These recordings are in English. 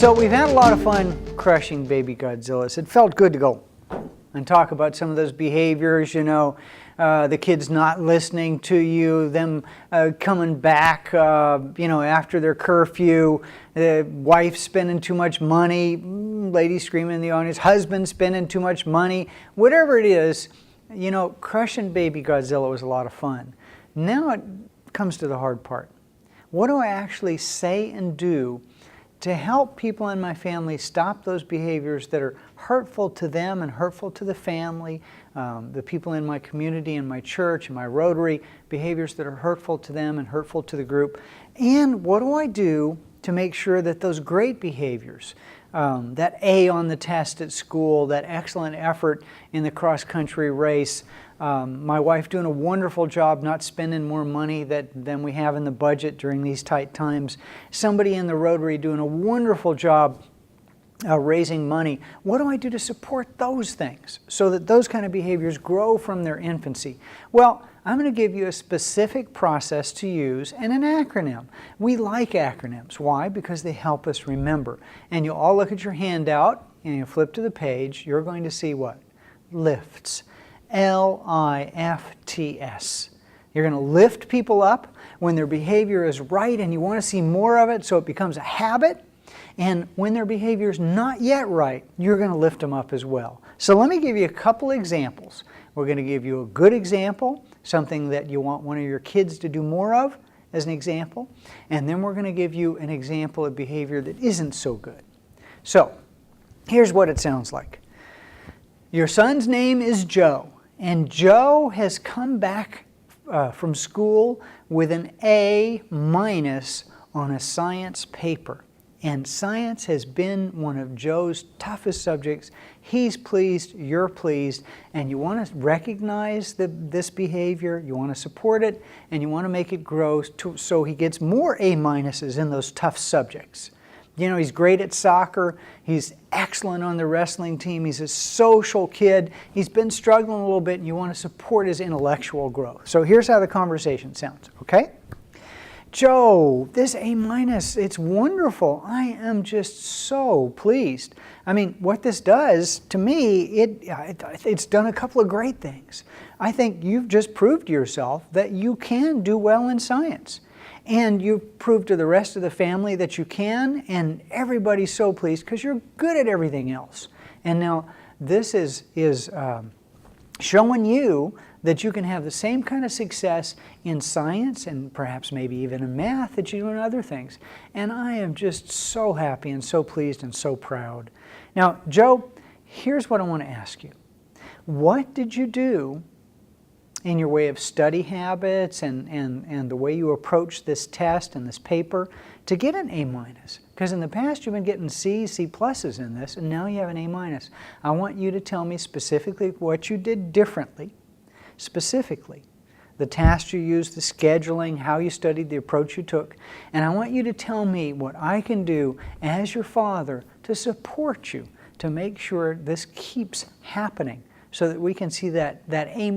So we've had a lot of fun crushing baby Godzillas. It felt good to go and talk about some of those behaviors, the kids not listening to you, them coming back, after their curfew, the wife spending too much money, lady screaming in the audience, husband spending too much money, whatever it is, crushing baby Godzilla was a lot of fun. Now it comes to the hard part. What do I actually say and do to help people in my family stop those behaviors that are hurtful to them and hurtful to the family, the people in my community, in my church, in my Rotary, behaviors that are hurtful to them and hurtful to the group? And what do I do to make sure that those great behaviors, that A on the test at school, that excellent effort in the cross-country race, my wife doing a wonderful job not spending more money than we have in the budget during these tight times, somebody in the Rotary doing a wonderful job raising money. What do I do to support those things so that those kind of behaviors grow from their infancy? Well, I'm going to give you a specific process to use and an acronym. We like acronyms. Why? Because they help us remember. And you'll all look at your handout and you flip to the page. You're going to see what? LIFTS. L-I-F-T-S. You're going to lift people up when their behavior is right and you want to see more of it so it becomes a habit. And when their behavior is not yet right, you're going to lift them up as well. So let me give you a couple examples. We're going to give you a good example, something that you want one of your kids to do more of as an example. And then we're going to give you an example of behavior that isn't so good. So here's what it sounds like. Your son's name is Joe. And Joe has come back from school with an A- on a science paper. And science has been one of Joe's toughest subjects. He's pleased, you're pleased, and you want to recognize this behavior, you want to support it, and you want to make it grow so he gets more A- in those tough subjects. He's great at soccer, he's excellent on the wrestling team, he's a social kid, he's been struggling a little bit, and you want to support his intellectual growth. So here's how the conversation sounds, okay? Joe, this A-, it's wonderful. I am just so pleased. I mean, what this does, to me, it's done a couple of great things. I think you've just proved to yourself that you can do well in science. And you've proved to the rest of the family that you can, and everybody's so pleased because you're good at everything else. And now this is showing you that you can have the same kind of success in science and perhaps maybe even in math that you do in other things. And I am just so happy and so pleased and so proud. Now, Joe, here's what I want to ask you. What did you do in your way of study habits and the way you approach this test and this paper to get an A-? Because in the past you've been getting C's, C pluses in this, and now you have an A-. I want you to tell me specifically what you did differently, specifically the tasks you used, the scheduling, how you studied, the approach you took, and I want you to tell me what I can do as your father to support you, to make sure this keeps happening, so that we can see that A-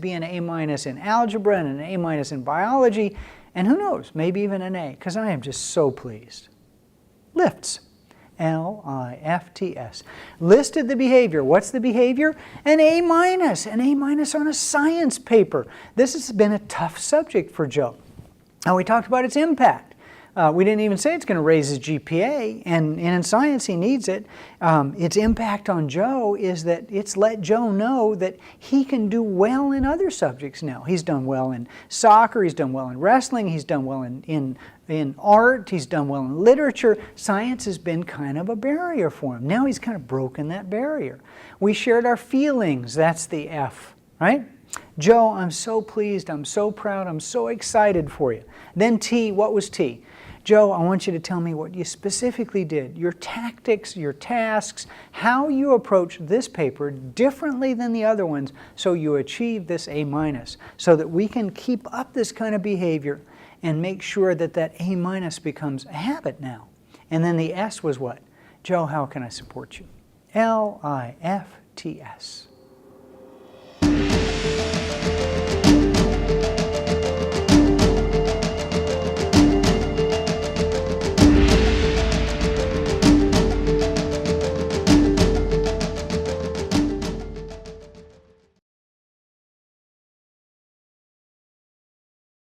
be an A- in algebra and an A- in biology, and who knows, maybe even an A, because I am just so pleased. LIFTS. L-I-F-T-S. Listed the behavior. What's the behavior? An A-, an A- on a science paper. This has been a tough subject for Joe. Now we talked about its impact. We didn't even say it's going to raise his GPA, and in science he needs it. Its impact on Joe is that it's let Joe know that he can do well in other subjects now. He's done well in soccer, he's done well in wrestling, he's done well in art, he's done well in literature. Science has been kind of a barrier for him. Now he's kind of broken that barrier. We shared our feelings, that's the F, right? Joe, I'm so pleased, I'm so proud, I'm so excited for you. Then T, what was T? Joe, I want you to tell me what you specifically did, your tactics, your tasks, how you approach this paper differently than the other ones so you achieve this A-, so that we can keep up this kind of behavior and make sure that that A- becomes a habit now. And then the S was what? Joe, how can I support you? L-I-F-T-S.